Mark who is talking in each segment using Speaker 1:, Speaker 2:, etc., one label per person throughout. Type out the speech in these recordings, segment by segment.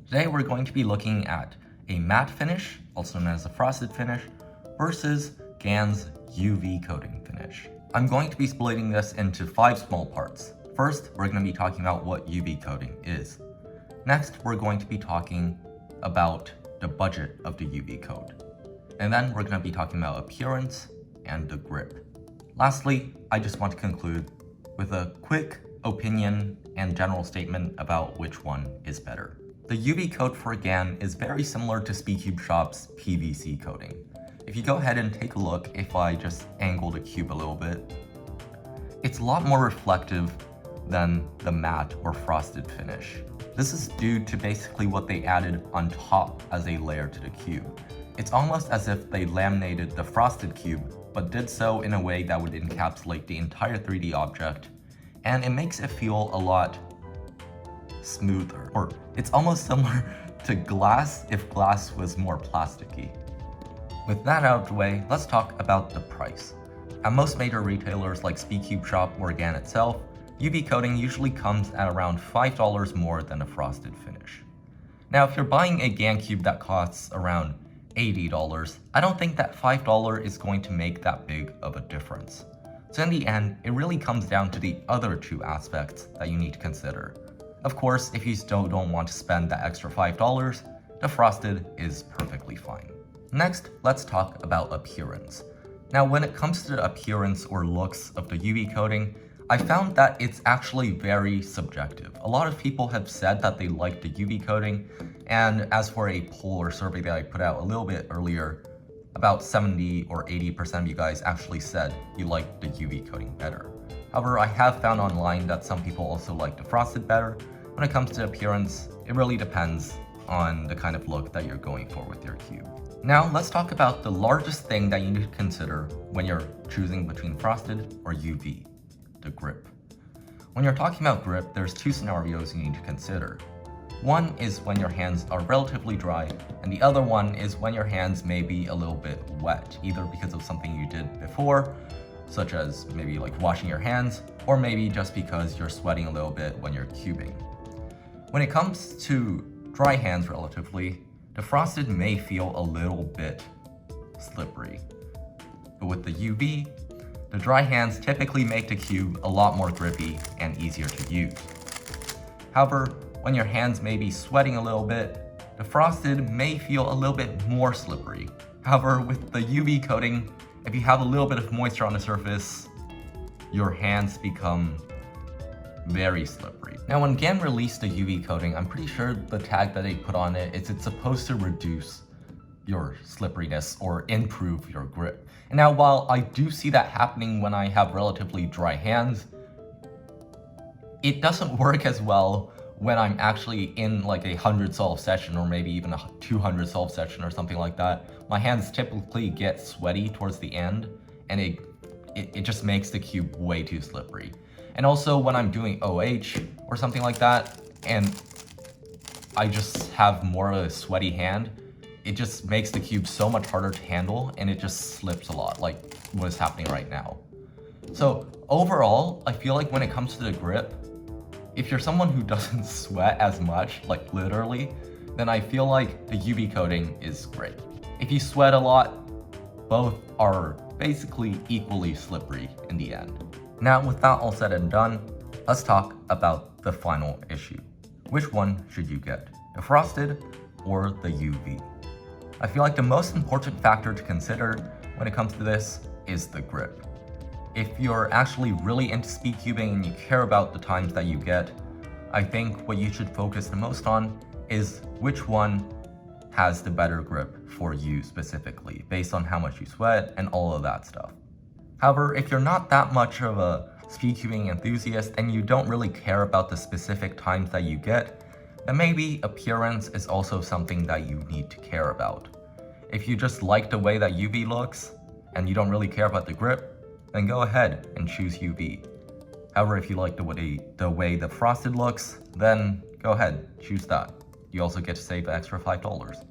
Speaker 1: Today we're going to be looking at a matte finish, also known as a frosted finish, versus GAN's UV coating finish. I'm going to be splitting this into 5 small parts. First, we're going to be talking about what UV coating is. Next, we're going to be talking about the budget of the UV coat. And then we're going to be talking about appearance and the grip. Lastly, I just want to conclude with a quick opinion and general statement about which one is better. The UV coat for GAN is very similar to SpeedCube Shop's PVC coating. If you go ahead and take a look, if I just angle the cube a little bit, it's a lot more reflective than the matte or frosted finish. This is due to basically what they added on top as a layer to the cube. It's almost as if they laminated the frosted cube, but did so in a way that would encapsulate the entire 3D object, and it makes it feel a lot smoother, or it's almost similar to glass if glass was more plasticky. With that out of the way, let's talk about the price. At most major retailers like SpeedCube Shop or GAN itself, UV coating usually comes at around $5 more than a frosted finish. Now, if you're buying a GAN cube that costs around $80, I don't think that $5 is going to make that big of a difference. So in the end, it really comes down to the other 2 aspects that you need to consider. Of course, if you still don't want to spend that extra $5, the frosted is perfectly fine. Next, let's talk about appearance. Now, when it comes to the appearance or looks of the UV coating, I found that it's actually very subjective. A lot of people have said that they like the UV coating, and as for a poll or survey that I put out a little bit earlier, about 70 or 80% of you guys actually said you like the UV coating better. However, I have found online that some people also like the frosted better. When it comes to appearance, it really depends on the kind of look that you're going for with your cube. Now, let's talk about the largest thing that you need to consider when you're choosing between frosted or UV. The grip. When you're talking about grip, there's 2 scenarios you need to consider. One is when your hands are relatively dry, and the other one is when your hands may be a little bit wet, either because of something you did before, such as maybe like washing your hands, or maybe just because you're sweating a little bit when you're cubing. When it comes to dry hands relatively, the frosted may feel a little bit slippery. But with the UV, the dry hands typically make the cube a lot more grippy and easier to use. However, when your hands may be sweating a little bit, the frosted may feel a little bit more slippery. However, with the UV coating, if you have a little bit of moisture on the surface, your hands become very slippery. Now, when GAN released the UV coating, I'm pretty sure the tag that they put on it is it's supposed to reduce your slipperiness or improve your grip. And now, while I do see that happening when I have relatively dry hands, it doesn't work as well when I'm actually in like a 100 solve session, or maybe even a 200 solve session or something like that. My hands typically get sweaty towards the end, and it just makes the cube way too slippery. And also when I'm doing OH or something like that, and I just have more of a sweaty hand, it just makes the cube so much harder to handle, and it just slips a lot, like what is happening right now. So overall, I feel like when it comes to the grip, if you're someone who doesn't sweat as much, like literally, then I feel like the UV coating is great. If you sweat a lot, both are basically equally slippery in the end. Now, with that all said and done, let's talk about the final issue. Which one should you get, the frosted or the UV? I feel like the most important factor to consider when it comes to this is the grip. If you're actually really into speed cubing and you care about the times that you get, I think what you should focus the most on is which one has the better grip for you specifically, based on how much you sweat and all of that stuff. However, if you're not that much of a speed cubing enthusiast and you don't really care about the specific times that you get, then maybe appearance is also something that you need to care about. If you just like the way that UV looks and you don't really care about the grip, then go ahead and choose UV. However, if you like the way the frosted looks, then go ahead, choose that. You also get to save the extra $5.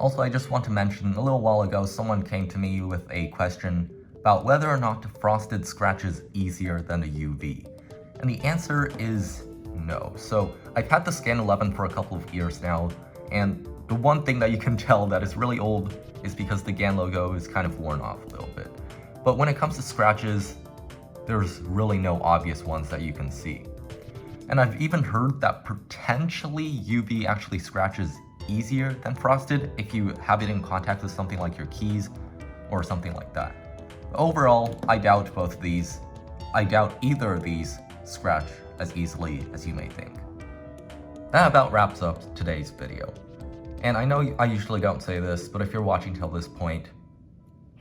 Speaker 1: Also, I just want to mention, a little while ago, someone came to me with a question about whether or not the frosted scratches easier than the UV. And the answer is no. So I've had this GAN 11 for a couple of years now, and the one thing that you can tell that is really old is because the GAN logo is kind of worn off a little bit. But when it comes to scratches, there's really no obvious ones that you can see. And I've even heard that potentially UV actually scratches easier than frosted if you have it in contact with something like your keys or something like that. But overall, I doubt both of these. I doubt either of these scratch as easily as you may think. That about wraps up today's video. And I know I usually don't say this, but if you're watching till this point,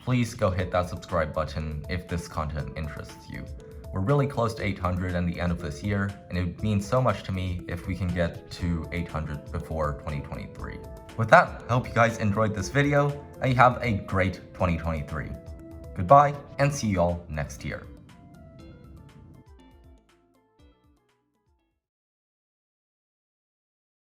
Speaker 1: please go hit that subscribe button if this content interests you. We're really close to 800 at the end of this year, and it would mean so much to me if we can get to 800 before 2023. With that, I hope you guys enjoyed this video, and you have a great 2023. Goodbye, and see you all next year.